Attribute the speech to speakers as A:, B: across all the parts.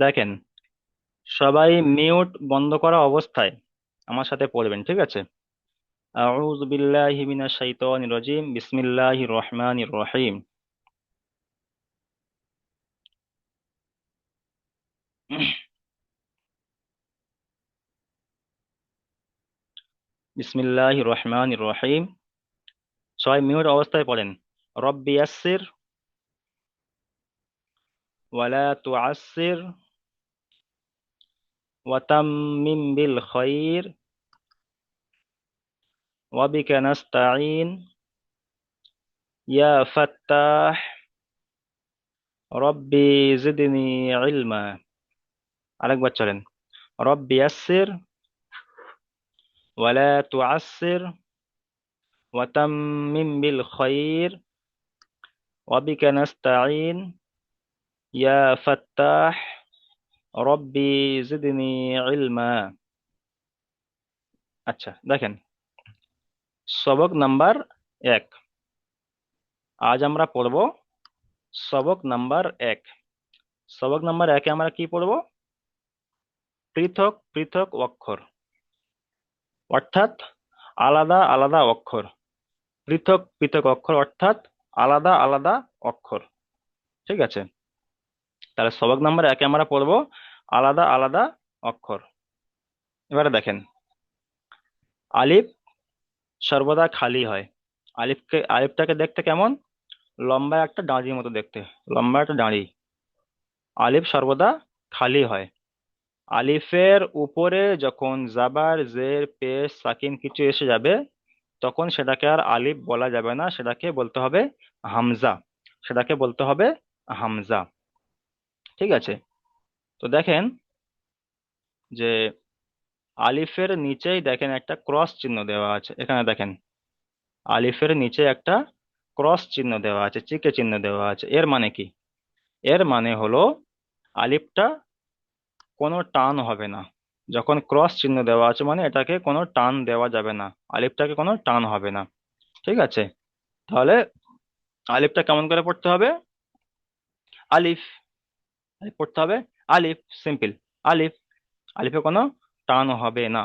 A: দেখেন, সবাই মিউট বন্ধ করা অবস্থায় আমার সাথে পড়বেন, ঠিক আছে? আউযু বিল্লাহি মিনাশ শাইতানির রাজিম, বিসমিল্লাহির রহমানির রহিম। বিসমিল্লাহির রহমানির রহিম। সবাই মিউট অবস্থায় পড়েন। রব্বি ইয়াসসির ওয়ালা তুআসসির ওয়া তাম্মিম বিল খাইর ওয়া বিকা নাস্তাঈন ইয়া ফাত্তাহ রব্বি জিদনি ইলমা। আরেকবার চলেন। রব্বি ইয়াসসির ওয়ালা তুআসসির ওয়া তাম্মিম বিল খাইর ওয়া বিকা নাস্তাঈন ইয়া ফাত্তাহ রব্বি জিদনি ইলমা। আচ্ছা, দেখেন, সবক নাম্বার 1। আজ আমরা পড়ব সবক নাম্বার 1। সবক নাম্বার 1-এ আমরা কি পড়ব? পৃথক পৃথক অক্ষর, অর্থাৎ আলাদা আলাদা অক্ষর। পৃথক পৃথক অক্ষর অর্থাৎ আলাদা আলাদা অক্ষর, ঠিক আছে? তাহলে সবক নাম্বার 1-এ আমরা পড়ব আলাদা আলাদা অক্ষর। এবারে দেখেন, আলিফ সর্বদা খালি হয়। আলিফটাকে দেখতে কেমন? লম্বা একটা ডাঁড়ির মতো দেখতে, লম্বা একটা দাঁড়ি। আলিফ সর্বদা খালি হয়। আলিফের উপরে যখন জাবার জের পেশ সাকিন কিছু এসে যাবে, তখন সেটাকে আর আলিফ বলা যাবে না, সেটাকে বলতে হবে হামজা। সেটাকে বলতে হবে হামজা, ঠিক আছে? তো দেখেন যে আলিফের নিচেই দেখেন একটা ক্রস চিহ্ন দেওয়া আছে। এখানে দেখেন, আলিফের নিচে একটা ক্রস চিহ্ন দেওয়া আছে, চিকে চিহ্ন দেওয়া আছে। এর মানে কি? এর মানে হলো আলিফটা কোনো টান হবে না। যখন ক্রস চিহ্ন দেওয়া আছে মানে এটাকে কোনো টান দেওয়া যাবে না, আলিফটাকে কোনো টান হবে না, ঠিক আছে? তাহলে আলিফটা কেমন করে পড়তে হবে? আলিফ, আলিফ পড়তে হবে আলিফ, সিম্পল আলিফ। আলিফে কোনো টান হবে না।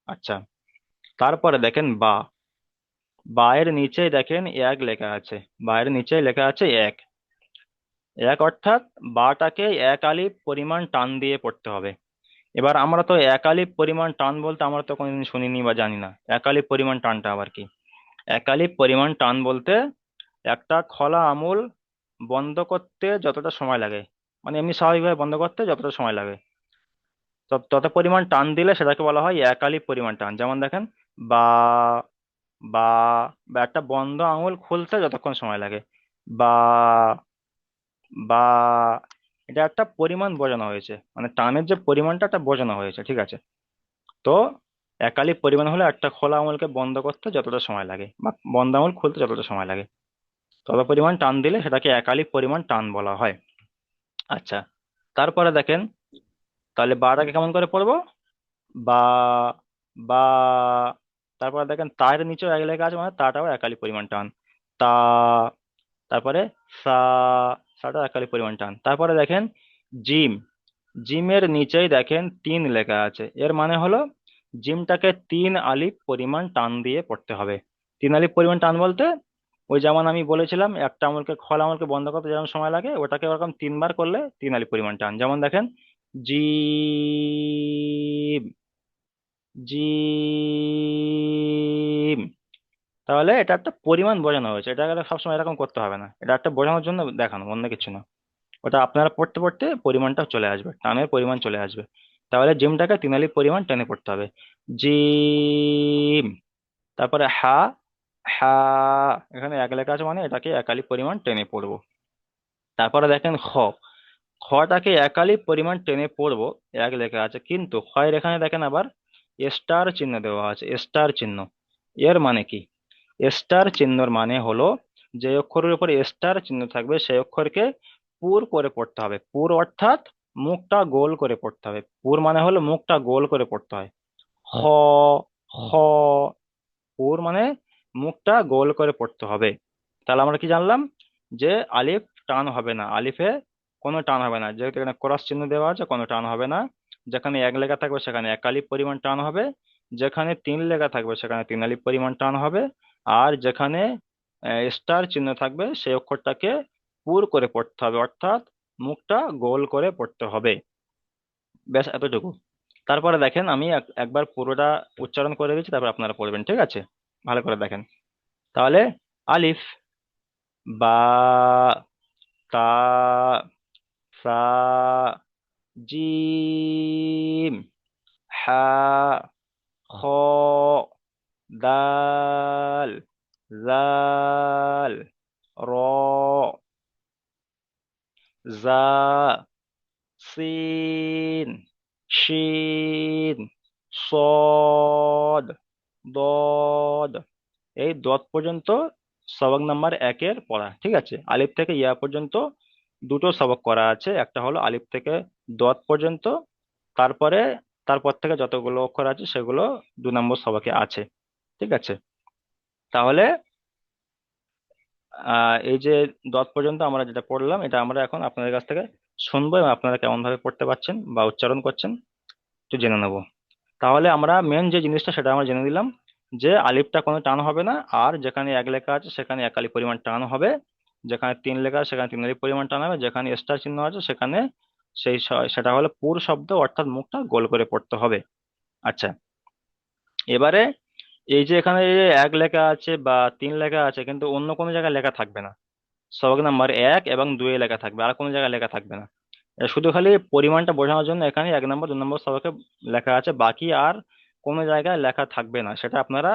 A: আচ্ছা, তারপরে দেখেন বা। বা এর নিচেই দেখেন এক লেখা আছে। বা এর নিচেই লেখা আছে এক। এক অর্থাৎ বাটাকে এক আলিফ পরিমাণ টান দিয়ে পড়তে হবে। এবার আমরা তো একালিপ পরিমাণ টান বলতে আমরা তো কোনোদিন শুনিনি বা জানি না। একালিপ পরিমাণ টানটা আবার কি? একালিপ পরিমাণ টান বলতে একটা খোলা আমুল বন্ধ করতে যতটা সময় লাগে, মানে এমনি স্বাভাবিকভাবে বন্ধ করতে যতটা সময় লাগে, তত পরিমাণ টান দিলে সেটাকে বলা হয় একালিপ পরিমাণ টান। যেমন দেখেন, বা বা বা একটা বন্ধ আঙুল খুলতে যতক্ষণ সময় লাগে, বা বা এটা একটা পরিমাণ বোঝানো হয়েছে, মানে টানের যে পরিমাণটা একটা বোঝানো হয়েছে, ঠিক আছে? তো একালি পরিমাণ হলো একটা খোলা আঙুলকে বন্ধ করতে যতটা সময় লাগে বা বন্ধ আঙুল খুলতে যতটা সময় লাগে, তত পরিমাণ টান দিলে সেটাকে একালি পরিমাণ টান বলা হয়। আচ্ছা, তারপরে দেখেন, তাহলে বাটাকে কেমন করে পড়বো? বা বা তারপরে দেখেন তার নিচেও এক লেখা আছে, মানে তাটাও একালি পরিমাণ টান। তা, তারপরে সা, সাটাও একালি পরিমাণ টান। তারপরে দেখেন জিম। জিমের নিচেই দেখেন তিন লেখা আছে। এর মানে হলো জিমটাকে তিন আলিফ পরিমাণ টান দিয়ে পড়তে হবে। তিন আলিফ পরিমাণ টান বলতে ওই যেমন আমি বলেছিলাম একটা আঙুলকে খোলা আঙুলকে বন্ধ করতে যেমন সময় লাগে, ওটাকে ওরকম তিনবার করলে তিন আলিফ পরিমাণ টান। যেমন দেখেন, জিম, জিম। তাহলে এটা একটা পরিমাণ বোঝানো হয়েছে, এটা সবসময় এরকম করতে হবে না, এটা একটা বোঝানোর জন্য দেখানো, অন্য কিছু না। ওটা আপনারা পড়তে পড়তে পরিমাণটা চলে আসবে, টানের পরিমাণ চলে আসবে। তাহলে জিমটাকে তিনালি পরিমাণ টেনে পড়তে হবে। জিম, তারপরে হা, হা, এখানে এক লেখা আছে মানে এটাকে একালি পরিমাণ টেনে পড়বো। তারপরে দেখেন খ। খটাকে একালি পরিমাণ টেনে পড়বো, এক লেখা আছে, কিন্তু খয়ের এখানে দেখেন আবার স্টার চিহ্ন দেওয়া আছে, স্টার চিহ্ন। এর মানে কি? স্টার চিহ্নর মানে হলো যে অক্ষরের উপর স্টার চিহ্ন থাকবে সেই অক্ষরকে পুর করে পড়তে হবে। পুর অর্থাৎ মুখটা গোল করে পড়তে হবে। পুর মানে হলো মুখটা গোল করে পড়তে হয়। খ, খ। পুর মানে মুখটা গোল করে পড়তে হবে। তাহলে আমরা কি জানলাম? যে আলিফ টান হবে না, আলিফে কোনো টান হবে না, যেহেতু এখানে ক্রস চিহ্ন দেওয়া আছে কোনো টান হবে না। যেখানে এক লেখা থাকবে সেখানে এক আলিফ পরিমাণ টান হবে, যেখানে তিন লেখা থাকবে সেখানে তিন আলিফ পরিমাণ টান হবে, আর যেখানে স্টার চিহ্ন থাকবে সেই অক্ষরটাকে পুর করে পড়তে হবে, অর্থাৎ মুখটা গোল করে পড়তে হবে। ব্যাস এতটুকু। তারপরে দেখেন আমি একবার পুরোটা উচ্চারণ করে দিচ্ছি, তারপর আপনারা পড়বেন, ঠিক আছে? ভালো করে দেখেন। তাহলে আলিফ, বা, তা, সা, জিম, হা, খ, দাল, জাল, র, জা, সিন, শিন, সদ, দদ। এই দত পর্যন্ত সবক নাম্বার একের পড়া, ঠিক আছে? আলিফ থেকে ইয়া পর্যন্ত দুটো সবক করা আছে, একটা হলো আলিফ থেকে দত পর্যন্ত, তারপরে তারপর থেকে যতগুলো অক্ষর আছে সেগুলো 2 নম্বর সবকে আছে, ঠিক আছে? তাহলে এই যে দত পর্যন্ত আমরা যেটা পড়লাম এটা আমরা এখন আপনাদের কাছ থেকে শুনবো, এবং আপনারা কেমন ভাবে পড়তে পারছেন বা উচ্চারণ করছেন একটু জেনে নেবো। তাহলে আমরা মেন যে জিনিসটা সেটা আমরা জেনে দিলাম, যে আলিফটা কোনো টান হবে না, আর যেখানে এক লেখা আছে সেখানে এক আলিফ পরিমাণ টান হবে, যেখানে তিন লেখা আছে সেখানে তিন আলিফ পরিমাণ টান হবে, যেখানে স্টার চিহ্ন আছে সেখানে সেটা হলো পুর শব্দ, অর্থাৎ মুখটা গোল করে পড়তে হবে। আচ্ছা, এবারে এই যে এখানে এই যে এক লেখা আছে বা তিন লেখা আছে, কিন্তু অন্য কোনো জায়গায় লেখা থাকবে না। সবক নাম্বার এক এবং দুয়ে লেখা থাকবে, আর কোনো জায়গায় লেখা থাকবে না। এটা শুধু খালি পরিমাণটা বোঝানোর জন্য এখানে 1 নম্বর 2 নম্বর সবকে লেখা আছে, বাকি আর কোনো জায়গায় লেখা থাকবে না। সেটা আপনারা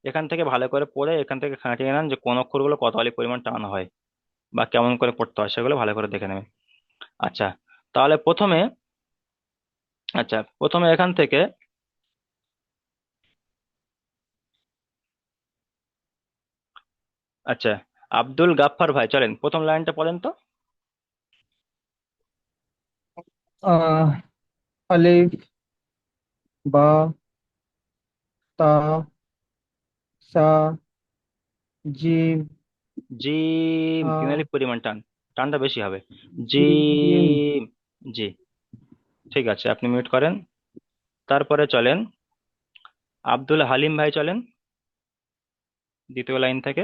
A: এখান থেকে ভালো করে পড়ে এখান থেকে খাঁটিয়ে নেন যে কোন অক্ষরগুলো কত আলি পরিমাণ টান হয় বা কেমন করে পড়তে হয়, সেগুলো ভালো করে দেখে নেবেন। আচ্ছা, তাহলে প্রথমে এখান থেকে, আচ্ছা, আব্দুল গাফফার ভাই চলেন প্রথম লাইনটা পড়েন তো।
B: আহ আলিফ, বা, তা, সা, জিম,
A: জিম, তিন
B: হা,
A: আলিফ পরিমাণ টান, টানটা বেশি হবে।
B: জিম।
A: জিম। জি, ঠিক আছে, আপনি মিউট করেন। তারপরে চলেন আব্দুল হালিম ভাই, চলেন দ্বিতীয় লাইন থেকে।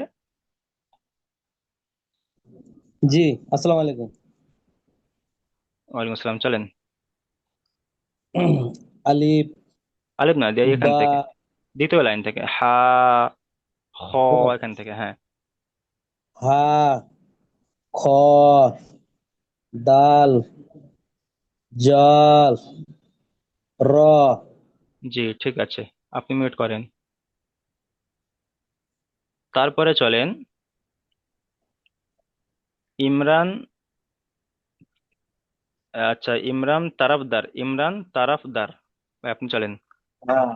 C: জি, আসসালামু আলাইকুম।
A: ওয়ালাইকুম আসসালাম, চলেন।
C: আলিফ,
A: আলিফ না দিয়ে এখান
C: বা,
A: থেকে, দ্বিতীয় লাইন থেকে হা, খ, এখান থেকে, হ্যাঁ।
C: হা, খ, দাল, জাল, র।
A: জি, ঠিক আছে, আপনি মিউট করেন। তারপরে চলেন ইমরান, আচ্ছা, ইমরান তারাফদার ভাই, আপনি চলেন।
D: হ্যাঁ,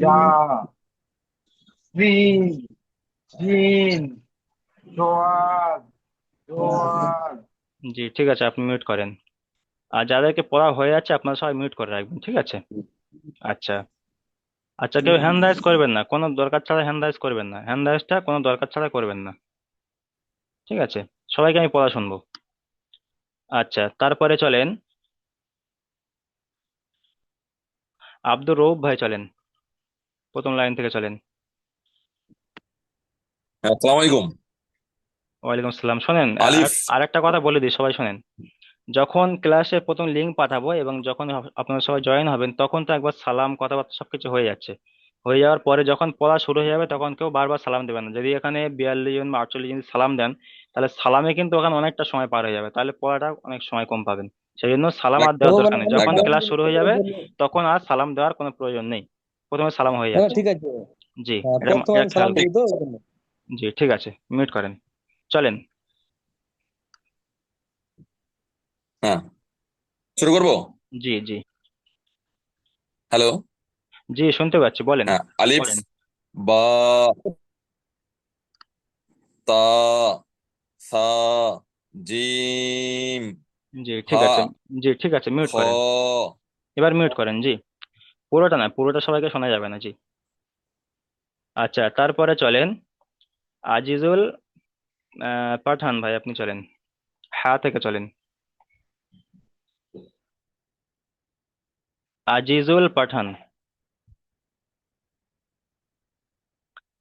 D: যা, সিন, জিন, জোয়ার, জোয়ার।
A: জি, ঠিক আছে, আপনি মিউট করেন। আর যাদেরকে পড়া হয়ে যাচ্ছে আপনারা সবাই মিউট করে রাখবেন, ঠিক আছে? আচ্ছা, আচ্ছা, কেউ হ্যান্ড রাইজ করবেন না, কোনো দরকার ছাড়া হ্যান্ড রাইজ করবেন না, হ্যান্ড রাইজটা কোনো দরকার ছাড়া করবেন না, ঠিক আছে? সবাইকে আমি পড়া শুনবো। আচ্ছা, তারপরে চলেন আব্দুর রউফ ভাই, চলেন প্রথম লাইন থেকে চলেন।
E: হ্যাঁ, আসসালামু আলাইকুম।
A: ওয়ালাইকুম আসসালাম। শোনেন,
E: আলিফ।
A: আর একটা কথা বলে দিই, সবাই শোনেন। যখন ক্লাসে প্রথম লিঙ্ক পাঠাবো এবং যখন আপনারা সবাই জয়েন হবেন, তখন তো একবার সালাম কথাবার্তা সবকিছু হয়ে যাচ্ছে। হয়ে যাওয়ার পরে যখন পড়া শুরু হয়ে যাবে তখন কেউ বারবার সালাম দেবেন না। যদি এখানে 42 জন বা 48 জন সালাম দেন, তাহলে সালামে কিন্তু ওখানে অনেকটা সময় পার হয়ে যাবে, তাহলে পড়াটা অনেক সময় কম পাবেন। সেই জন্য সালাম আর
C: ও
A: দেওয়ার
C: মানে
A: দরকার নেই,
C: আমি
A: যখন
E: একদম।
C: সালাম
A: ক্লাস শুরু
C: দিতে
A: হয়ে যাবে
C: বলবো।
A: তখন আর সালাম দেওয়ার কোনো প্রয়োজন নেই, প্রথমে সালাম হয়ে
C: হ্যাঁ,
A: যাচ্ছে।
C: ঠিক আছে।
A: জি,
C: হ্যাঁ,
A: এটা
C: প্রথমে
A: এটা
C: আমি
A: খেয়াল
C: সালাম
E: ঠিক।
C: দিই তো
A: করবেন।
C: এই জন্য।
A: জি, ঠিক আছে, মিউট করেন, চলেন।
E: হ্যাঁ, শুরু করবো।
A: জি, জি,
E: হ্যালো।
A: জি, শুনতে পাচ্ছি, বলেন।
E: হ্যাঁ, আলিফ,
A: বলেন।
E: বা, তা, সা, জিম,
A: জি, ঠিক
E: হা,
A: আছে। জি, ঠিক আছে, মিউট করেন।
E: খ।
A: এবার মিউট করেন, জি। পুরোটা না, পুরোটা সবাইকে শোনা যাবে না, জি। আচ্ছা, তারপরে চলেন আজিজুল পাঠান ভাই, আপনি চলেন। হা থেকে চলেন। আজিজুল পাঠান।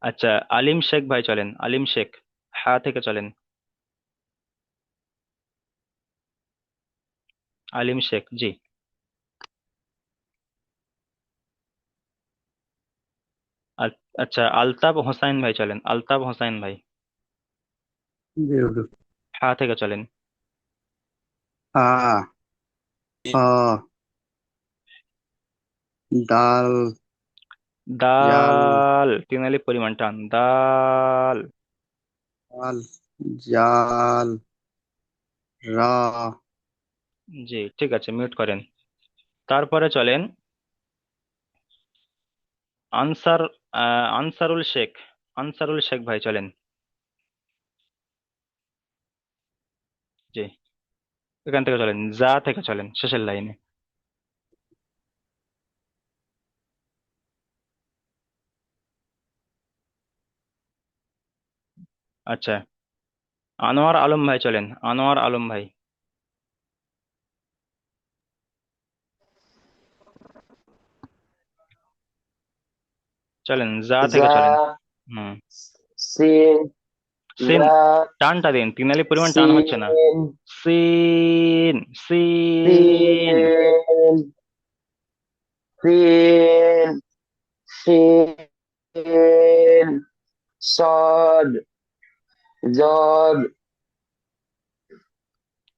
A: আচ্ছা, আলিম শেখ ভাই চলেন, আলিম শেখ। হা থেকে চলেন। আলিম শেখ, জি। আচ্ছা, আলতাব হোসাইন ভাই চলেন, আলতাব হোসাইন ভাই।
B: জি হুজুর।
A: হা থেকে চলেন।
B: হা, হ, দাল, জাল,
A: দাল, তিন আলিফ পরিমাণ টান, দাল।
B: জাল, জাল, রা,
A: জি, ঠিক আছে, মিউট করেন। তারপরে চলেন আনসার, আনসারুল শেখ, আনসারুল শেখ ভাই চলেন। জি, এখান থেকে চলেন, যা থেকে চলেন, শেষের লাইনে। আচ্ছা, আনোয়ার আলম ভাই চলেন, আনোয়ার আলম ভাই। চলেন, যা থেকে
D: যা,
A: চলেন। হুম।
D: সিন,
A: সিন,
D: ইয়া,
A: টানটা দিন, তিন আলিফ পরিমাণ টান হচ্ছে না।
D: সিন,
A: সিন, সিন।
D: সিন, সিন, সিন, সদ, জদ।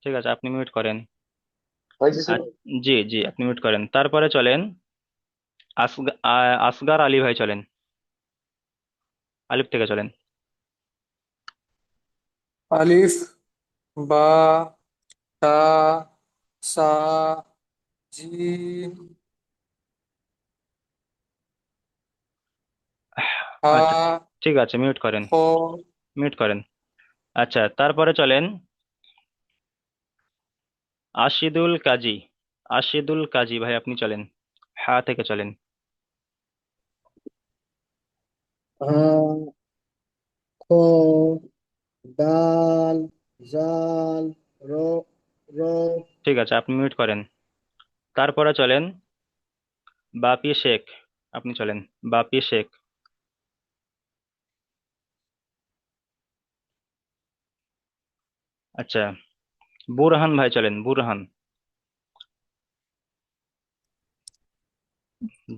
A: ঠিক আছে, আপনি মিউট করেন।
D: হয়েছে শুরু?
A: আ- জি জি, আপনি মিউট করেন। তারপরে চলেন আসগার আলী ভাই চলেন, আলিফ থেকে চলেন।
B: আলিফ, বা, তা, সা, জিম, হা,
A: আচ্ছা, ঠিক আছে, মিউট করেন,
B: খ,
A: মিউট করেন। আচ্ছা, তারপরে চলেন আশিদুল কাজী, আশিদুল কাজী ভাই আপনি চলেন। হা থেকে চলেন।
B: হা, খ, দাল, জাল, র, র,
A: ঠিক আছে, আপনি মিউট করেন। তারপরে চলেন বাপি শেখ, আপনি চলেন, বাপি শেখ। আচ্ছা, বুরহান ভাই চলেন, বুরহান।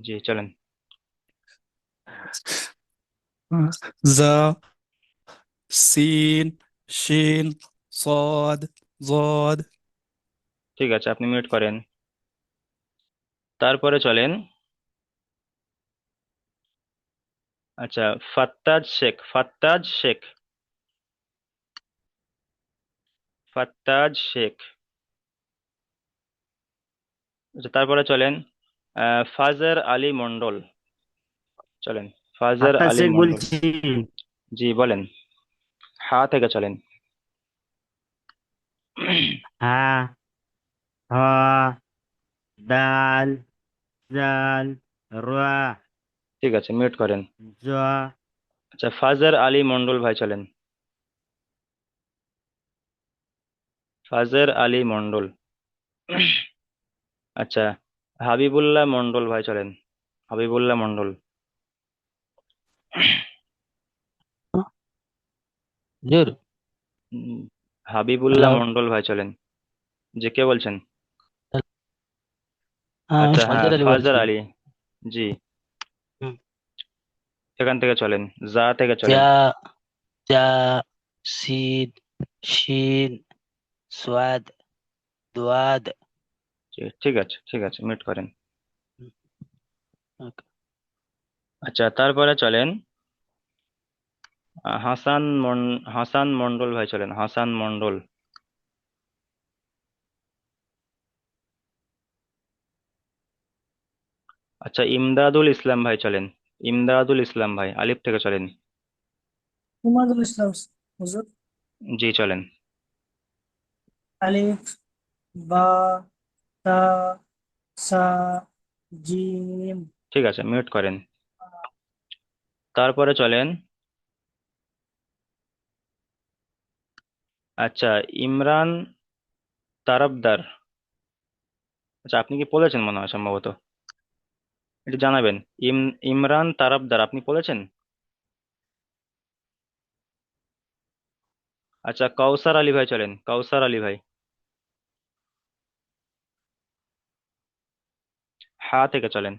A: জি, চলেন।
F: ذا سين شين صاد ضاد
A: ঠিক আছে, আপনি মিউট করেন। তারপরে চলেন আচ্ছা, ফাত্তাজ শেখ, ফাত্তাজ শেখ, ফাত্তাজ শেখ। আচ্ছা, তারপরে চলেন ফাজার আলী মন্ডল, চলেন, ফাজার
G: আক্তার
A: আলী
G: শেখ
A: মন্ডল।
G: বলছি।
A: জি, বলেন। হা থেকে চলেন।
G: হ্যাঁ, হ, দাল, জাল, রা,
A: ঠিক আছে, মিউট করেন।
G: জ,
A: আচ্ছা, ফাজার আলী মন্ডল ভাই চলেন, ফাজার আলী মন্ডল। আচ্ছা, হাবিবুল্লাহ মন্ডল ভাই চলেন, হাবিবুল্লাহ মন্ডল।
H: জোর।
A: উম, হাবিবুল্লাহ
H: হ্যালো।
A: মন্ডল ভাই চলেন। যে, কে বলছেন?
H: হ্যাঁ, আমি
A: আচ্ছা, হ্যাঁ,
H: ফাজর আলী
A: ফাজার
H: বলছি।
A: আলী, জি।
H: হুম।
A: এখান থেকে চলেন, যা থেকে চলেন।
H: জা, জা, সিদ, শিন, সোয়াদ, দোয়াদ।
A: জি, ঠিক আছে, ঠিক আছে, মিউট করেন।
H: হুম, ওকে।
A: আচ্ছা, তারপরে চলেন হাসান মন্ডল ভাই চলেন, হাসান মন্ডল। আচ্ছা, ইমদাদুল ইসলাম ভাই চলেন, ইমদাদুল ইসলাম ভাই, আলিফ থেকে চলেন।
B: হুমায়ুন ইসলাম হুজুর।
A: জি, চলেন।
B: আলিফ, বা, তা, সা, জিম,
A: ঠিক আছে, মিউট করেন। তারপরে চলেন আচ্ছা, ইমরান তারফদার। আচ্ছা, আপনি কি পড়েছেন মনে হয় সম্ভবত, একটু জানাবেন। ইম ইমরান তারফদার আপনি পড়েছেন? আচ্ছা, কাউসার আলী ভাই চলেন, কাউসার আলী ভাই। হা থেকে চলেন।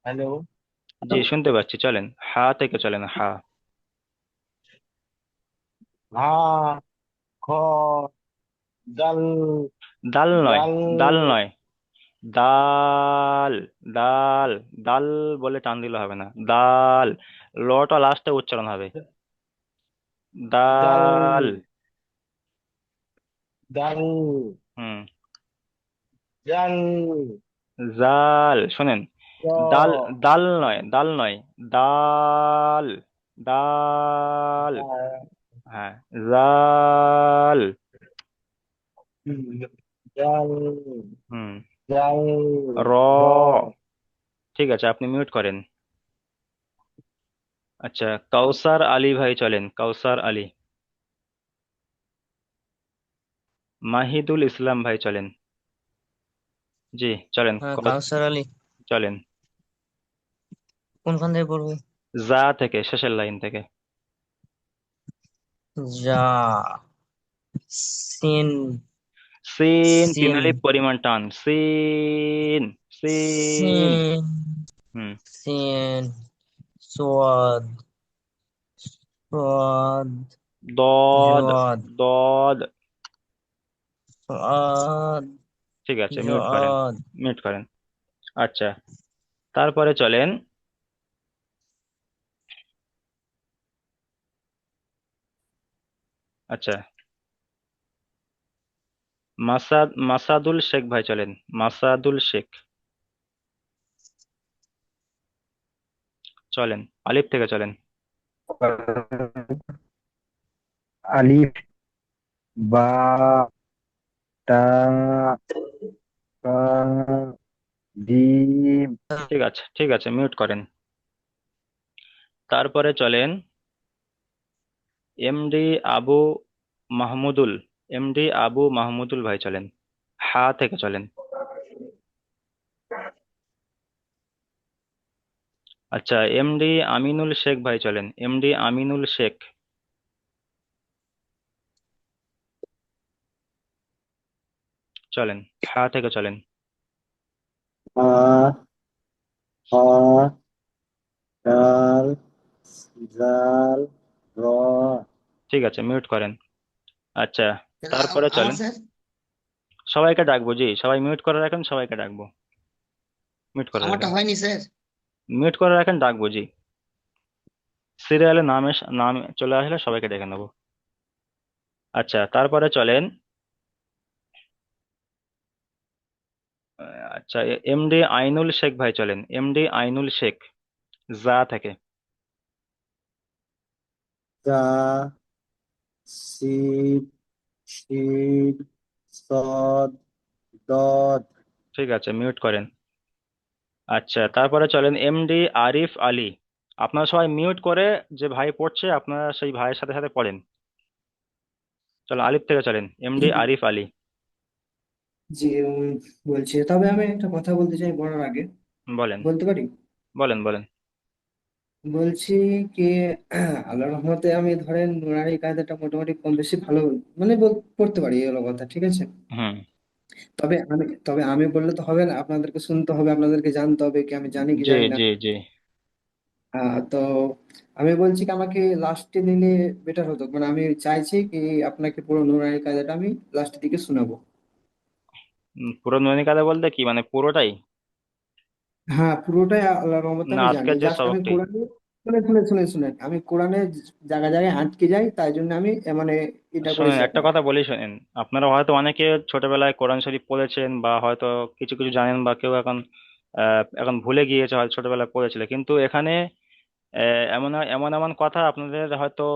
G: হ্যালো।
A: জি, শুনতে পাচ্ছি, চলেন হা থেকে চলেন, হা।
G: হা, খ, দাল,
A: দাল নয়,
G: দাল,
A: দাল নয়, দাল, দাল, দাল বলে টান দিলে হবে না, দাল, লটা লাস্টে উচ্চারণ হবে,
G: দাল,
A: দাল।
G: দাল,
A: হুম।
G: জাল,
A: জাল, শোনেন,
G: র,
A: দাল, দাল নয়, দাল নয়, দাল, দাল। হ্যাঁ, জাল।
G: জাল,
A: হুম।
G: জাল,
A: র।
G: র,
A: ঠিক আছে, আপনি মিউট করেন। আচ্ছা, কাউসার আলী ভাই চলেন, কাউসার আলী। মাহিদুল ইসলাম ভাই চলেন। জি, চলেন
I: হ্যাঁ, কাউসার আলী
A: চলেন।
I: কোনখান থেকে পড়বে?
A: যা থেকে, শেষের লাইন থেকে।
I: যা, সিন,
A: সিন, তিন
I: সিন,
A: আলিফ পরিমাণ টান, সিন, সিন।
I: সিন,
A: হুম।
I: সিন, সোয়াদ, সোয়াদ,
A: দদ,
I: জোয়াদ,
A: দদ।
I: সোয়াদ,
A: ঠিক আছে, মিউট করেন,
I: জোয়াদ।
A: মিউট করেন। আচ্ছা, তারপরে চলেন। আচ্ছা, মাসাদুল শেখ ভাই চলেন, মাসাদুল শেখ। চলেন, আলিফ থেকে চলেন।
G: আলিফ, বা, তা, কা, জিম।
A: ঠিক আছে, ঠিক আছে, মিউট করেন। তারপরে চলেন এমডি আবু মাহমুদুল, এমডি আবু মাহমুদুল ভাই চলেন, হা থেকে চলেন। আচ্ছা, এমডি আমিনুল শেখ ভাই চলেন, এমডি আমিনুল শেখ। চলেন, হা থেকে চলেন।
C: হা, হ, ডাল, জাল, র।
A: ঠিক আছে, মিউট করেন। আচ্ছা, তারপরে চলেন। সবাইকে ডাকবো, জি, সবাই মিউট করে রাখেন, সবাইকে ডাকবো। মিউট করে রাখেন, মিউট করে রাখেন, ডাকবো, জি। সিরিয়ালে নাম চলে আসলে সবাইকে ডেকে নেবো। আচ্ছা, তারপরে চলেন। আচ্ছা, এমডি আইনুল শেখ ভাই চলেন, এমডি আইনুল শেখ, যা থেকে।
C: যা, সিন, শিন, সদ, দদ।
A: ঠিক আছে, মিউট করেন। আচ্ছা, তারপরে চলেন এমডি আরিফ আলী। আপনারা সবাই মিউট করে, যে ভাই পড়ছে আপনারা সেই ভাইয়ের সাথে সাথে পড়েন। চলো, আলিফ থেকে চলেন, এমডি আরিফ আলী।
B: জি, বলছি, তবে আমি একটা কথা বলতে চাই বলার আগে।
A: বলেন,
B: বলতে পারি?
A: বলেন, বলেন।
B: বলছি কি, আল্লাহর রহমতে আমি ধরেন নুরানি কায়দাটা মোটামুটি কম বেশি ভালো, মানে পড়তে পারি, এই হলো কথা, ঠিক আছে।
A: হুম।
B: তবে আমি বললে তো হবে না, আপনাদেরকে শুনতে হবে, আপনাদেরকে জানতে হবে কি আমি জানি কি
A: জি,
B: জানি না।
A: জি, জি।
B: তো আমি বলছি কি, আমাকে লাস্টে নিলে বেটার হতো, মানে আমি চাইছি কি আপনাকে পুরো নুরানি কায়দাটা আমি লাস্টের দিকে শোনাবো।
A: পুরো নৈনিক কাদা বলতে কি মানে পুরোটাই?
B: হ্যাঁ, পুরোটাই আল্লাহর রহমতে
A: না,
B: আমি জানি,
A: আজকের যে
B: জাস্ট আমি
A: সবকটি?
B: কোরআনে, শুনে আমি কোরআনে জায়গায় জায়গায় আটকে যাই, তাই জন্য আমি মানে এটা
A: শোনেন,
B: করেছি
A: একটা
B: আপনাকে।
A: কথা বলি, শোনেন। আপনারা হয়তো অনেকে ছোটবেলায় কোরআন শরীফ পড়েছেন, বা হয়তো কিছু কিছু জানেন, বা কেউ এখন এখন ভুলে গিয়েছে, হয়তো ছোটবেলায় পড়েছিল, কিন্তু এখানে এমন এমন এমন কথা আপনাদের হয়তো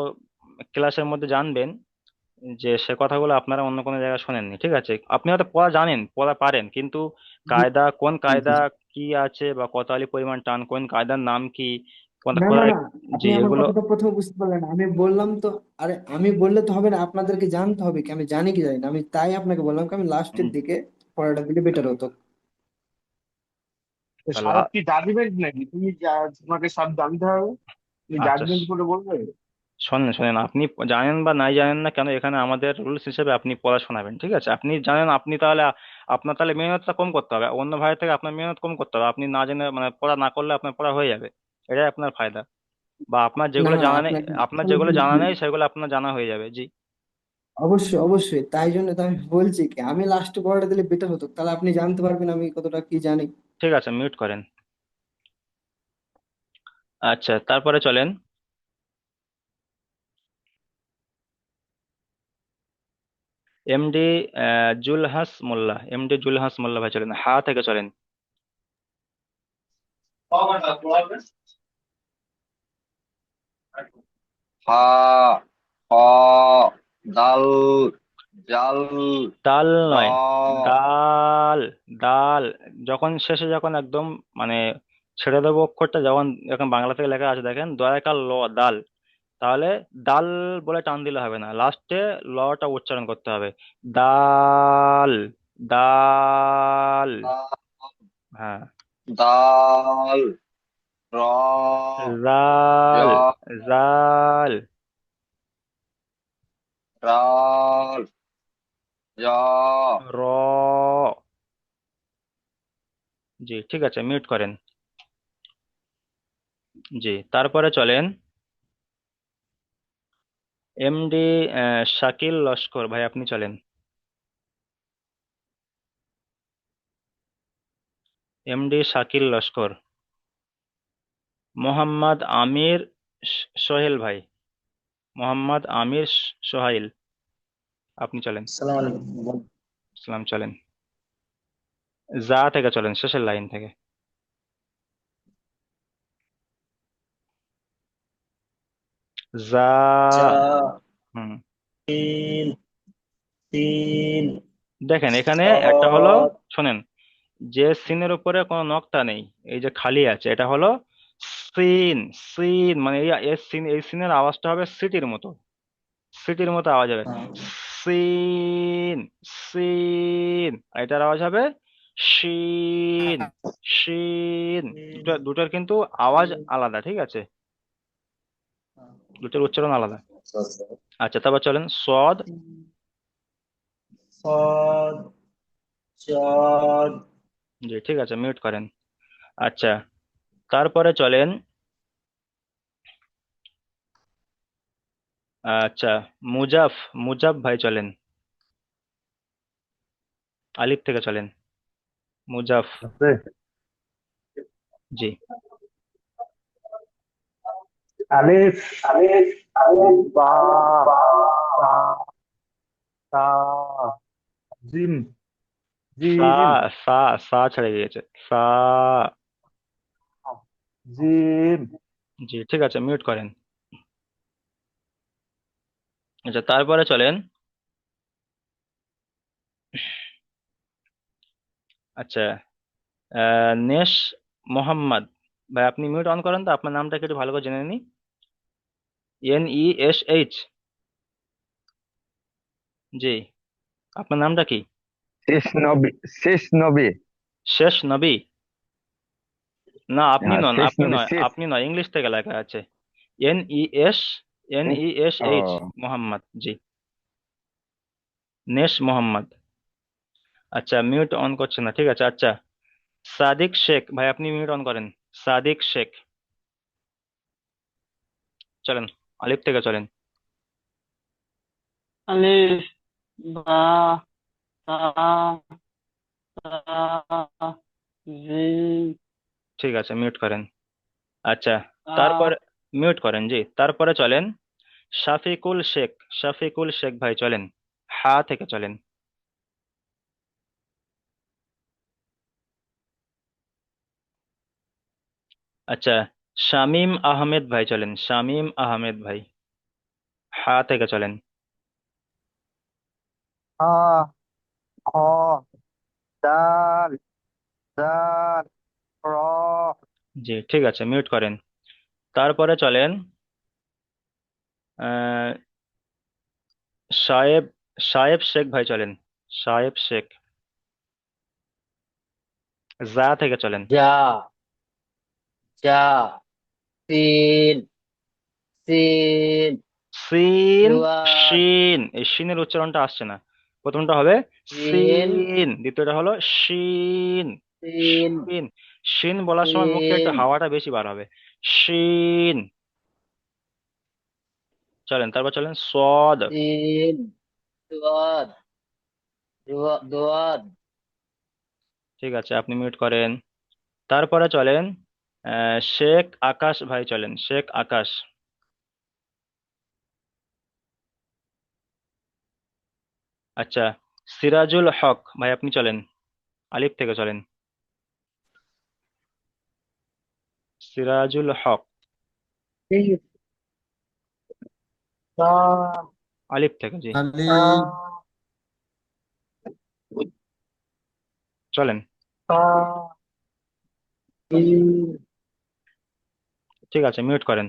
A: ক্লাসের মধ্যে জানবেন, যে সে কথাগুলো আপনারা অন্য কোনো জায়গায় শোনেননি, ঠিক আছে? আপনি হয়তো পড়া জানেন, পড়া পারেন, কিন্তু
B: জি,
A: কায়দা, কোন
B: জি, জি,
A: কায়দা কি আছে, বা কত আলি পরিমাণ টান, কোন কায়দার নাম কি,
B: না না
A: কোরআন,
B: না,
A: জি
B: আপনি আমার
A: এগুলো,
B: কথাটা প্রথমে বুঝতে পারলেন না। আমি বললাম তো, আরে আমি বললে তো হবে না, আপনাদেরকে জানতে হবে কি আমি জানি কি জানি না। আমি তাই আপনাকে বললাম কি আমি লাস্টের
A: হুম,
B: দিকে পড়াটা দিলে বেটার হতো।
G: তো সব
A: লা-
G: কি জাজমেন্ট নাকি? তোমাকে সব জানতে হবে, তুমি
A: আচ্ছা,
G: জাজমেন্ট করে বলবে?
A: শোনেন শোনেন, আপনি জানেন বা নাই জানেন না কেন, এখানে আমাদের রুলস হিসেবে আপনি পড়া শোনাবেন, ঠিক আছে? আপনি জানেন, আপনি তাহলে আপনার তাহলে মেহনতটা কম করতে হবে, অন্য ভাইয়ের থেকে আপনার মেহনত কম করতে হবে। আপনি না জেনে মানে পড়া না করলে আপনার পড়া হয়ে যাবে, এটাই আপনার ফায়দা। বা আপনার
B: না
A: যেগুলো
B: না,
A: জানা নেই,
B: আপনাকে
A: আপনার যেগুলো জানা নেই সেগুলো আপনার জানা হয়ে যাবে। জি,
B: অবশ্যই অবশ্যই, তাই জন্য তো আমি বলছি কি আমি লাস্টে পড়াটা দিলে বেটার হতো, তাহলে আপনি জানতে পারবেন আমি কতটা কি জানি।
A: ঠিক আছে, মিউট করেন। আচ্ছা, তারপরে চলেন। এমডি জুলহাস মোল্লা, এমডি জুলহাস মোল্লা ভাই চলেন, হা থেকে চলেন।
E: হা, হ, দাল, জাল,
A: দাল
E: র,
A: নয়, ডাল, ডাল। যখন শেষে যখন একদম মানে ছেড়ে দেবো অক্ষরটা, যখন এখন বাংলা থেকে লেখা আছে দেখেন দয়াকার ল, দাল, তাহলে দাল বলে টান দিলে হবে না, লাস্টে লটা উচ্চারণ করতে হবে। দাল, দাল। হ্যাঁ,
E: দাল, র,
A: জাল,
E: জ,
A: জাল।
E: রাল, জ,
A: র। জি, ঠিক আছে, মিউট করেন। জি, তারপরে চলেন এমডি শাকিল লস্কর ভাই, আপনি চলেন। এমডি শাকিল লস্কর। মোহাম্মদ আমির সোহেল ভাই, মোহাম্মদ আমির সোহাইল, আপনি চলেন।
C: আসসালামু আলাইকুম।
A: ইসলাম চলেন। যা থেকে চলেন, শেষের লাইন থেকে। যা।
C: যা,
A: হুম।
C: সিন, সিন,
A: দেখেন এখানে একটা হলো,
C: সদ,
A: শোনেন, যে সিনের উপরে কোনো নকতা নেই, এই যে খালি আছে, এটা হলো সিন। সিন মানে এই সিনের আওয়াজটা হবে সিটির মতো, সিটির মতো আওয়াজ হবে। Scene, scene. আর এটার আওয়াজ হবে শিন, শিন। দুটার কিন্তু আওয়াজ আলাদা, ঠিক আছে? দুটোর উচ্চারণ আলাদা। আচ্ছা, তারপর চলেন সদ।
C: সদ, চদ,
A: জি, ঠিক আছে, মিউট করেন। আচ্ছা, তারপরে চলেন। আচ্ছা, মুজাফ, মুজাফ ভাই চলেন, আলিফ থেকে চলেন। মুজাফ। জি।
G: আলিফ, বা, তা, তা, জিম,
A: সা,
G: জিম,
A: সা, সা ছেড়ে গিয়েছে, সা।
G: জিম,
A: জি, ঠিক আছে, মিউট করেন। আচ্ছা, তারপরে চলেন। আচ্ছা, নেশ মোহাম্মদ ভাই, আপনি মিউট অন করেন তো, আপনার নামটা কি একটু ভালো করে জেনে নি। NESH। জি, আপনার নামটা কি?
G: শেষ নবী, শেষ নবী।
A: শেষ নবী? না, আপনি
G: হ্যাঁ,
A: নন,
G: শেষ
A: আপনি
G: নবী,
A: নয়,
G: শেষ।
A: আপনি নয়, ইংলিশ থেকে লেখা আছে। NES, NESH
G: ও,
A: মোহাম্মদ। জি, নেশ মোহাম্মদ। আচ্ছা, মিউট অন করছে না, ঠিক আছে। আচ্ছা, সাদিক শেখ ভাই, আপনি মিউট অন করেন। সাদিক শেখ চলেন, আলিফ থেকে চলেন।
H: ألف باء تاء ثاء زين
A: ঠিক আছে, মিউট করেন। আচ্ছা, তারপর
H: قاف
A: মিউট করেন। জি, তারপরে চলেন শাফিকুল শেখ, শাফিকুল শেখ ভাই চলেন, হা থেকে চলেন। আচ্ছা, শামীম আহমেদ ভাই চলেন, শামীম আহমেদ ভাই, হা থেকে চলেন।
G: হা, খ, দাল, জাল, র,
A: জি, ঠিক আছে, মিউট করেন। তারপরে চলেন আহ সায়েব সায়েব শেখ ভাই চলেন। সায়েব শেখ, যা থেকে চলেন।
I: যা যা সিন সিন
A: সিন,
I: জুয়াদ
A: শিন, এই শিনের উচ্চারণটা আসছে না। প্রথমটা হবে
I: সিন
A: সিন, দ্বিতীয়টা হলো শিন।
I: সিন
A: শিন, শিন বলার সময় মুখ থেকে একটু
I: সিন
A: হাওয়াটা বেশি বার হবে। শিন। চলেন, তারপর চলেন সদ।
I: সিন জুয়াদ দোয়াদ
A: ঠিক আছে, আপনি মিউট করেন। তারপরে চলেন শেখ আকাশ ভাই চলেন। শেখ আকাশ। আচ্ছা, সিরাজুল হক ভাই আপনি চলেন, আলিফ থেকে চলেন। সিরাজুল হক, আলিফ থেকে, জি
F: আলিফ
A: চলেন। ঠিক আছে, মিউট করেন।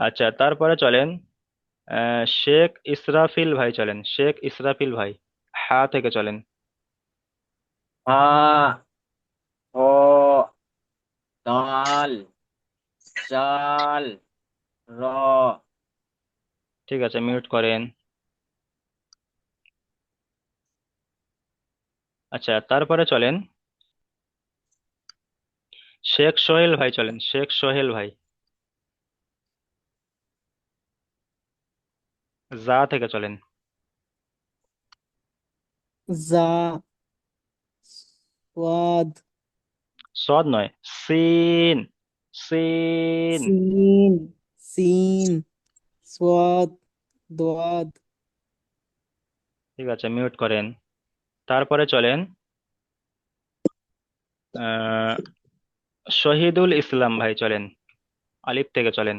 A: আচ্ছা, তারপরে চলেন শেখ ইসরাফিল ভাই চলেন। শেখ ইসরাফিল ভাই, হা থেকে চলেন।
I: হা হ দাল জাল র
A: ঠিক আছে, মিউট করেন। আচ্ছা, তারপরে চলেন শেখ সোহেল ভাই চলেন। শেখ সোহেল ভাই, যা থেকে চলেন।
F: যা ওয়াদ
A: সদ নয়, সিন, সিন।
F: সিন সিন সোয়াদ দোয়াদ
A: ঠিক আছে, মিউট করেন। তারপরে চলেন আহ শহীদুল ইসলাম ভাই চলেন, আলিফ থেকে চলেন।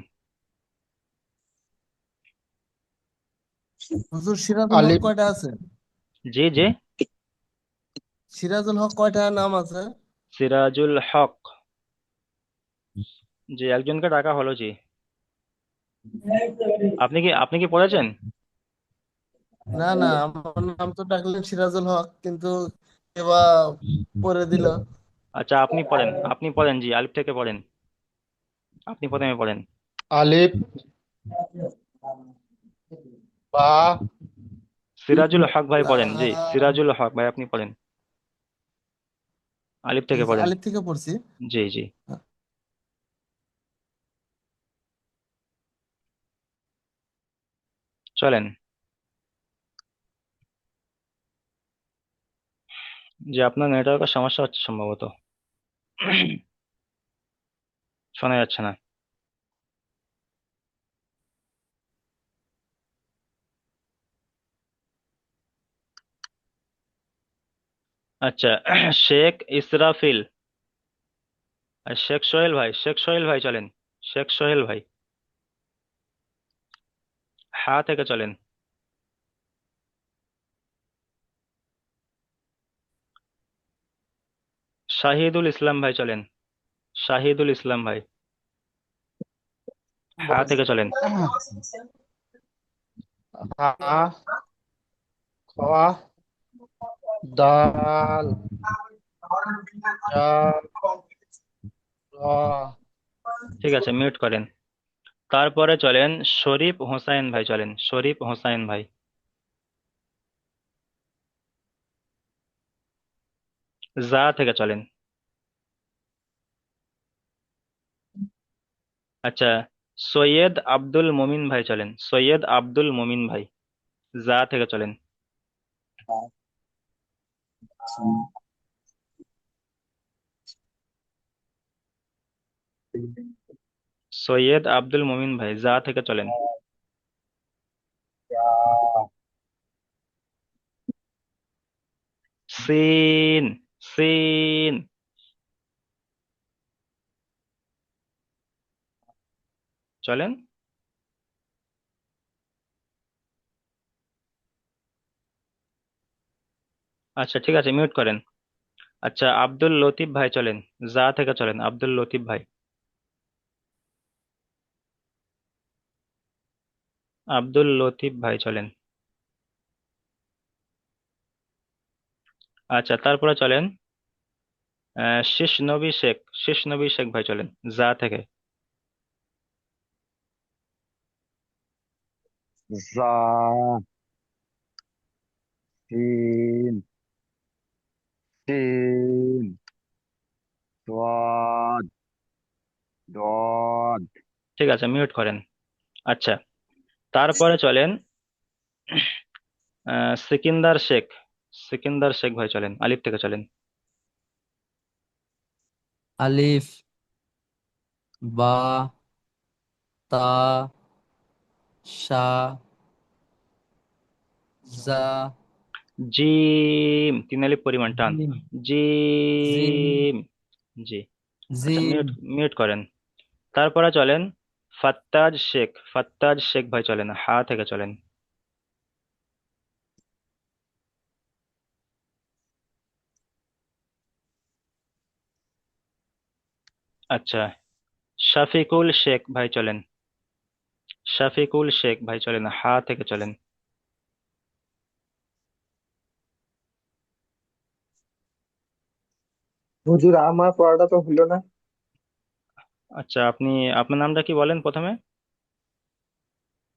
F: হুজুর সিরাজুল হক
G: আলিফ
F: কয়টা আছে?
A: জি জি,
F: সিরাজুল হক কয়টা নাম আছে?
A: সিরাজুল হক, জি একজনকে ডাকা হলো, জি। আপনি কি পড়েছেন?
F: না না, আমার নাম তো ডাকলেন সিরাজুল হক, কিন্তু এবার পরে দিল।
A: আচ্ছা, আপনি পড়েন, জি আলিফ থেকে পড়েন। আপনি প্রথমে পড়েন।
G: আলিফ বা
A: সিরাজুল হক ভাই পড়েন, জি
F: লাম
A: সিরাজুল হক ভাই আপনি পড়েন, আলিফ
F: ঠিক
A: থেকে
F: আছে,
A: পড়েন।
F: আলিফ থেকে পড়ছি।
A: জি জি, চলেন। যে আপনার নেটওয়ার্কের সমস্যা হচ্ছে সম্ভবত, শোনা যাচ্ছে না। আচ্ছা, শেখ ইসরাফিল আর শেখ সোহেল ভাই। শেখ সোহেল ভাই চলেন। শেখ সোহেল ভাই, হা থেকে চলেন। শাহিদুল ইসলাম ভাই চলেন। শাহিদুল ইসলাম ভাই, হা থেকে চলেন।
G: হা খ দাল জাল র
A: ঠিক আছে, মিউট করেন। তারপরে চলেন শরীফ হোসাইন ভাই চলেন। শরীফ হোসাইন ভাই, যা থেকে চলেন। আচ্ছা, সৈয়দ আব্দুল মমিন ভাই চলেন। সৈয়দ আব্দুল মমিন ভাই, যা থেকে চলেন। সৈয়দ আব্দুল মমিন ভাই, যা থেকে চলেন। সিন, সিন, চলেন। আচ্ছা, ঠিক আছে, মিউট করেন। আচ্ছা, আব্দুল লতিফ ভাই চলেন। যা থেকে চলেন, আব্দুল লতিফ ভাই। আব্দুল লতিফ ভাই চলেন। আচ্ছা, তারপরে চলেন শেষ নবী শেখ ভাই চলেন, যা থেকে।
E: জা সিন সিন সাদ দদ।
A: ঠিক আছে, মিউট করেন। আচ্ছা, তারপরে চলেন সিকিন্দার শেখ। সিকিন্দার শেখ ভাই চলেন, আলিফ থেকে চলেন।
J: আলিফ, বা, তা, সা, জা,
A: জিম, তিন আলিফ পরিমাণ টান।
J: জিম, জিম,
A: জিম। জি। আচ্ছা,
J: জিম,
A: মিউট মিউট করেন। তারপরে চলেন ফাত্তাজ শেখ। ফাত্তাজ শেখ ভাই চলেন, হা থেকে চলেন। আচ্ছা, শফিকুল শেখ ভাই চলেন। শফিকুল শেখ ভাই চলেন, হা থেকে চলেন।
G: হুজুর আমার পড়াটা তো হলো না।
A: আচ্ছা, আপনার নামটা কি বলেন প্রথমে?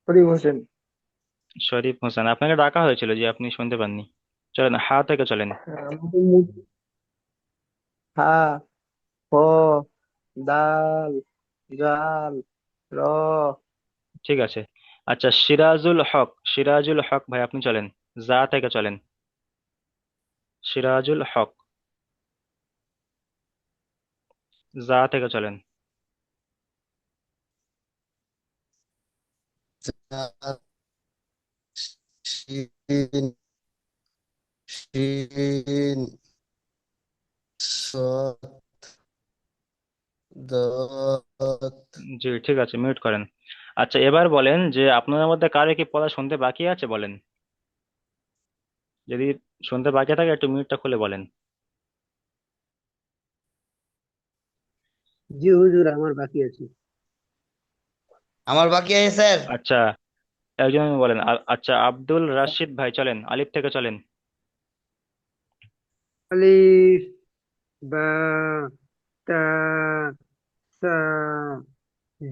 G: হরিব হোসেন।
A: শরীফ হোসেন। আপনাকে ডাকা হয়েছিল যে, আপনি শুনতে পাননি। চলেন, হা থেকে চলেন।
G: আমাদের হা, হ, দাল, জাল, র।
A: ঠিক আছে। আচ্ছা, সিরাজুল হক। সিরাজুল হক ভাই আপনি চলেন, যা থেকে চলেন। সিরাজুল হক, যা থেকে চলেন।
F: জা, শিন, শিন, সদ, দদ।
A: জি, ঠিক আছে, মিউট করেন। আচ্ছা, এবার বলেন যে আপনাদের মধ্যে কারো কি পড়া শুনতে বাকি আছে, বলেন। যদি শুনতে বাকি থাকে একটু মিউটটা খুলে বলেন।
G: জি হুজুর আমার বাকি আছে।
J: আমার বাকি আছে স্যার।
A: আচ্ছা, একজন বলেন। আচ্ছা, আব্দুল রাশিদ ভাই চলেন, আলিফ থেকে চলেন।
G: আলিফ, বা, তা, সা,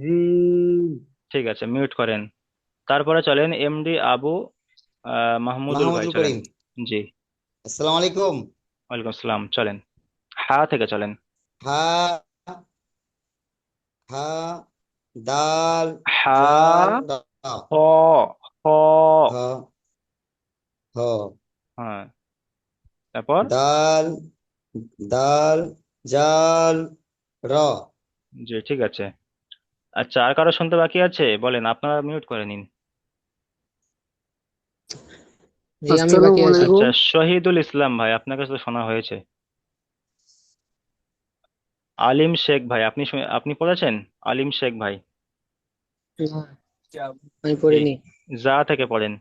G: জিম।
A: ঠিক আছে, মিউট করেন। তারপরে চলেন এমডি আবু মাহমুদুল ভাই
J: মাহমুদুল
A: চলেন।
J: করিম,
A: জি।
J: আসসালামু আলাইকুম।
A: ওয়ালাইকুম আসসালাম, চলেন। হা থেকে চলেন।
J: হা, হা, দাল,
A: হা,
J: জাল, র,
A: হ, হ।
J: হ, হ,
A: হ্যাঁ, তারপর।
J: দাল, দাল, জাল, র।
A: জি, ঠিক আছে। আচ্ছা, আর কারো শুনতে বাকি আছে, বলেন, আপনারা মিউট করে নিন।
H: জি আমি বাকি
G: আসসালামু
H: আছি।
A: আচ্ছা,
G: আলাইকুম।
A: শহীদুল ইসলাম ভাই, আপনার কাছে তো শোনা হয়েছে। আলিম শেখ ভাই, আপনি পড়েছেন? আলিম শেখ ভাই।
H: না, আমি
A: জি,
H: পড়িনি।
A: যা থেকে পড়েন।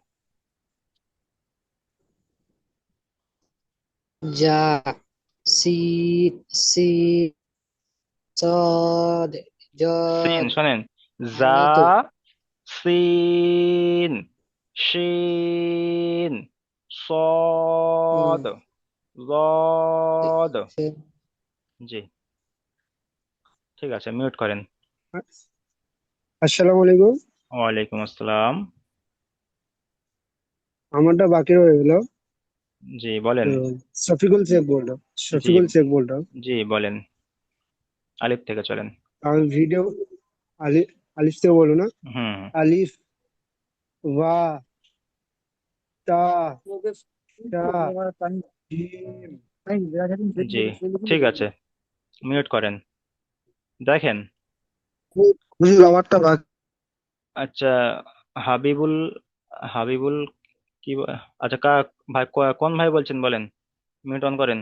H: যা, সিন, সিন, সদ,
A: সিন,
H: জদ।
A: শোনেন। যা,
H: এই তো।
A: সিন, শিন,
H: হুম,
A: সদ, জদ।
H: সে-
A: জি, ঠিক আছে, মিউট করেন।
G: আসসালামু আলাইকুম।
A: ওয়ালাইকুম আসসালাম।
G: আমারটা বাকি রয়ে গেল।
A: জি, বলেন।
G: शफीकुल शेख बोल रहा हूँ।
A: জি,
G: शफीकुल शेख बोल रहा हूँ।
A: জি বলেন, আলিফ থেকে চলেন।
G: और वीडियो अलिफ से बोलो ना।
A: হুম।
G: अलिफ, वाह, ता, ता, जीम।
A: জি, ঠিক আছে, মিউট করেন। দেখেন।
G: হুজুর আমারটা বাকি।
A: আচ্ছা, হাবিবুল, হাবিবুল কি আচ্ছা, ভাই কোন ভাই বলছেন, বলেন। মিউট অন করেন,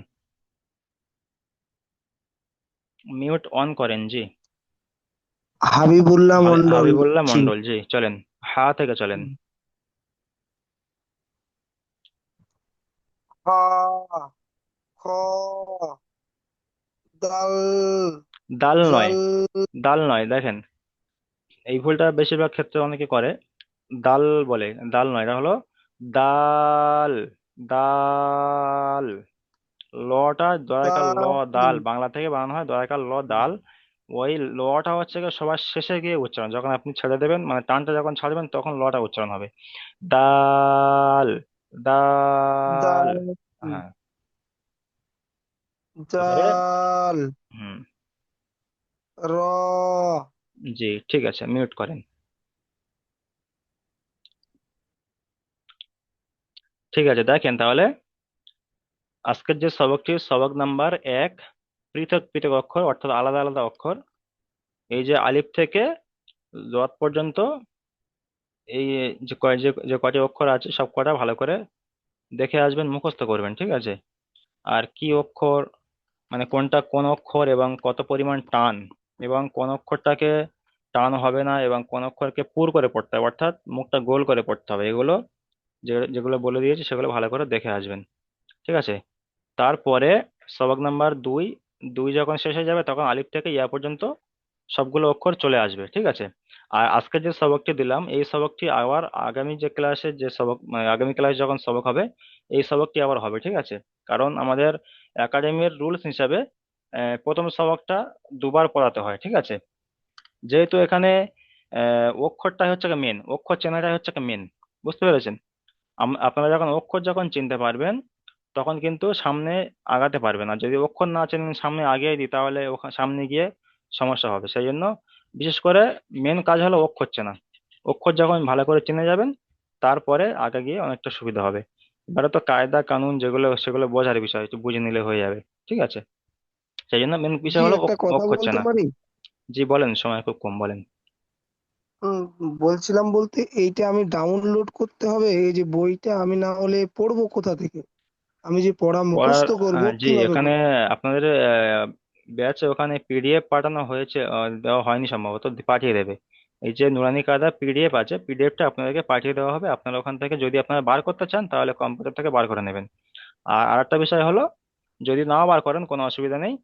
A: মিউট অন করেন। জি।
G: হাবিবুল্লাহ মন্ডল
A: হাবিবুল্লাহ
G: বলছি।
A: মন্ডল, জি চলেন। হা থেকে চলেন।
G: হা, খ, দাল,
A: দাল নয়,
G: জাল।
A: দাল নয়, দেখেন। এই ভুলটা বেশিরভাগ ক্ষেত্রে অনেকে করে। দাল বলে, দাল নয়, এটা হলো দাল। দাল। লটা দয়াকার ল, দাল বাংলা থেকে বানানো হয় দয়াকার ল, দাল। ওই লটা হচ্ছে গিয়ে সবার শেষে গিয়ে উচ্চারণ, যখন আপনি ছেড়ে দেবেন মানে টানটা যখন ছাড়বেন তখন লটা উচ্চারণ হবে। দাল। দাল।
F: দাল,
A: হ্যাঁ। এবারে
F: জাল,
A: হুম।
F: র।
A: জি ঠিক আছে, মিউট করেন। ঠিক আছে, দেখেন তাহলে আজকের যে সবকটি, সবক নাম্বার 1, পৃথক পৃথক অক্ষর অর্থাৎ আলাদা আলাদা অক্ষর। এই যে আলিফ থেকে যত পর্যন্ত এই যে কটি অক্ষর আছে সব কটা ভালো করে দেখে আসবেন, মুখস্থ করবেন, ঠিক আছে? আর কি অক্ষর, মানে কোনটা কোন অক্ষর এবং কত পরিমাণ টান, এবং কোন অক্ষরটাকে টান হবে না এবং কোন অক্ষরকে পুর করে পড়তে হবে অর্থাৎ মুখটা গোল করে পড়তে হবে, এগুলো যেগুলো বলে দিয়েছি সেগুলো ভালো করে দেখে আসবেন, ঠিক আছে? তারপরে সবক নাম্বার 2, 2 যখন শেষ হয়ে যাবে তখন আলিফ থেকে ইয়া পর্যন্ত সবগুলো অক্ষর চলে আসবে, ঠিক আছে? আর আজকে যে সবকটি দিলাম এই সবকটি আবার আগামী যে ক্লাসে যে সবক, মানে আগামী ক্লাস যখন সবক হবে এই সবকটি আবার হবে, ঠিক আছে? কারণ আমাদের একাডেমির রুলস হিসাবে প্রথম সবকটা দুবার পড়াতে হয়, ঠিক আছে? যেহেতু এখানে অক্ষরটাই হচ্ছে মেন, অক্ষর চেনাটাই হচ্ছে মেন, বুঝতে পেরেছেন? আপনারা যখন অক্ষর যখন চিনতে পারবেন তখন কিন্তু সামনে আগাতে পারবেন। আর যদি অক্ষর না চেনেন, সামনে আগিয়ে দিই, তাহলে সামনে গিয়ে সমস্যা হবে। সেই জন্য বিশেষ করে মেন কাজ হলো অক্ষর চেনা। অক্ষর যখন ভালো করে চিনে যাবেন তারপরে আগে গিয়ে অনেকটা সুবিধা হবে। এবারে তো কায়দা কানুন যেগুলো সেগুলো বোঝার বিষয়, একটু বুঝে নিলে হয়ে যাবে, ঠিক আছে? সেই জন্য মেন
F: জি,
A: বিষয় হলো
F: একটা কথা
A: অক্ষর
F: বলতে
A: চেনা।
F: পারি?
A: জি বলেন, সময় খুব কম, বলেন।
F: উম, বলছিলাম বলতে এইটা আমি ডাউনলোড করতে হবে, এই যে বইটা আমি না হলে পড়বো কোথা থেকে? আমি যে পড়া
A: পড়ার
F: মুখস্থ করব
A: জি,
F: কিভাবে
A: এখানে
F: করব?
A: আপনাদের ব্যাচে ওখানে পিডিএফ পাঠানো হয়েছে, দেওয়া হয়নি সম্ভবত, পাঠিয়ে দেবে। এই যে নুরানি কায়দা পিডিএফ আছে, পিডিএফটা আপনাদেরকে পাঠিয়ে দেওয়া হবে। আপনারা ওখান থেকে যদি আপনারা বার করতে চান তাহলে কম্পিউটার থেকে বার করে নেবেন। আর আরেকটা বিষয় হলো, যদি নাও বার করেন কোনো অসুবিধা নেই,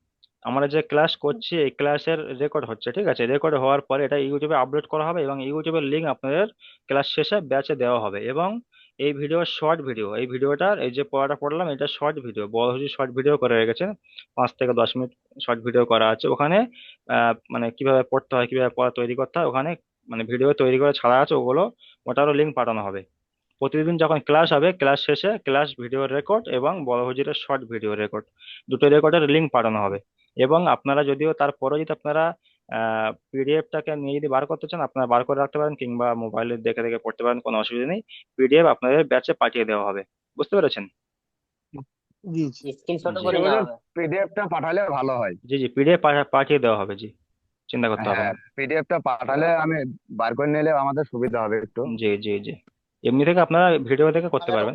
A: আমরা যে ক্লাস করছি এই ক্লাসের রেকর্ড হচ্ছে, ঠিক আছে? রেকর্ড হওয়ার পরে এটা ইউটিউবে আপলোড করা হবে এবং ইউটিউবের লিঙ্ক আপনাদের ক্লাস শেষে ব্যাচে দেওয়া হবে। এবং এই ভিডিও শর্ট ভিডিও, এই ভিডিওটার এই যে পড়াটা পড়লাম এটা শর্ট ভিডিও, বড় শর্ট ভিডিও করে রেখেছে, 5 থেকে 10 মিনিট শর্ট ভিডিও করা আছে ওখানে। মানে কিভাবে পড়তে হয়, কিভাবে পড়া তৈরি করতে হয় ওখানে মানে ভিডিও তৈরি করে ছাড়া আছে, ওগুলো ওটারও লিঙ্ক পাঠানো হবে। প্রতিদিন যখন ক্লাস হবে ক্লাস শেষে ক্লাস ভিডিও রেকর্ড এবং বড় হুজুরের শর্ট ভিডিও রেকর্ড, দুটো রেকর্ডের লিঙ্ক পাঠানো হবে। এবং আপনারা যদিও তারপরে যদি আপনারা পিডিএফটাকে নিয়ে যদি বার করতে চান আপনারা বার করে রাখতে পারেন, কিংবা মোবাইলে দেখে দেখে পড়তে পারেন, কোনো অসুবিধা নেই। পিডিএফ আপনাদের ব্যাচে পাঠিয়ে দেওয়া হবে, বুঝতে পেরেছেন?
F: জি জি।
I: স্ক্রিনশট
A: জি
I: করে
E: কেউ
I: নেওয়া হবে।
E: পিডিএফটা পাঠালে ভালো হয়।
A: জি জি, পিডিএফ পাঠিয়ে দেওয়া হবে, জি, চিন্তা করতে হবে
E: হ্যাঁ,
A: না।
E: পিডিএফটা পাঠালে আমি বার করে নিলে আমাদের সুবিধা হবে একটু।
A: জি জি জি, এমনি থেকে আপনারা ভিডিও দেখে করতে পারবেন।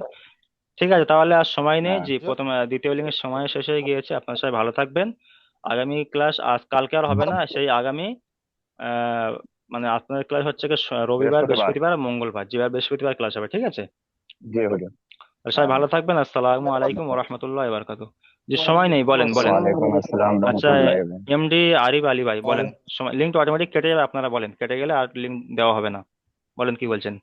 A: ঠিক আছে, তাহলে আর সময় নেই,
E: হ্যাঁ,
A: জি প্রথম দ্বিতীয় লিঙ্কের সময় শেষ হয়ে গিয়েছে। আপনার সবাই ভালো থাকবেন। আগামী ক্লাস আজ কালকে আর হবে না, সেই আগামী আহ মানে আপনার ক্লাস হচ্ছে কি রবিবার,
E: বৃহস্পতিবার।
A: বৃহস্পতিবার আর মঙ্গলবার, যেবার বৃহস্পতিবার ক্লাস হবে, ঠিক আছে?
E: জি হুজুর।
A: আর সবাই
E: হ্যাঁ,
A: ভালো থাকবেন। আসসালামু আলাইকুম ওয়া রাহমাতুল্লাহি ওয়া বারাকাতুহু। যে সময় নেই, বলেন বলেন।
F: আসসালামু
E: ওয়ালাইকুম আসসালাম
A: আচ্ছা,
E: রহমতুল্লাহ।
A: এমডি আরিফ আলী ভাই বলেন। সময় লিঙ্কটা অটোমেটিক কেটে যাবে, আপনারা বলেন, কেটে গেলে আর লিঙ্ক দেওয়া হবে না। বলেন কি বলছেন?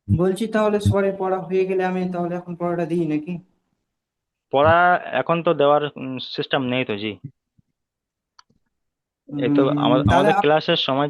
B: বলছি তাহলে সবারই পড়া হয়ে গেলে আমি তাহলে এখন পড়াটা দিই নাকি?
A: পড়া এখন তো দেওয়ার সিস্টেম নেই তো জি। এই তো
B: তাহলে
A: আমাদের ক্লাসের সময়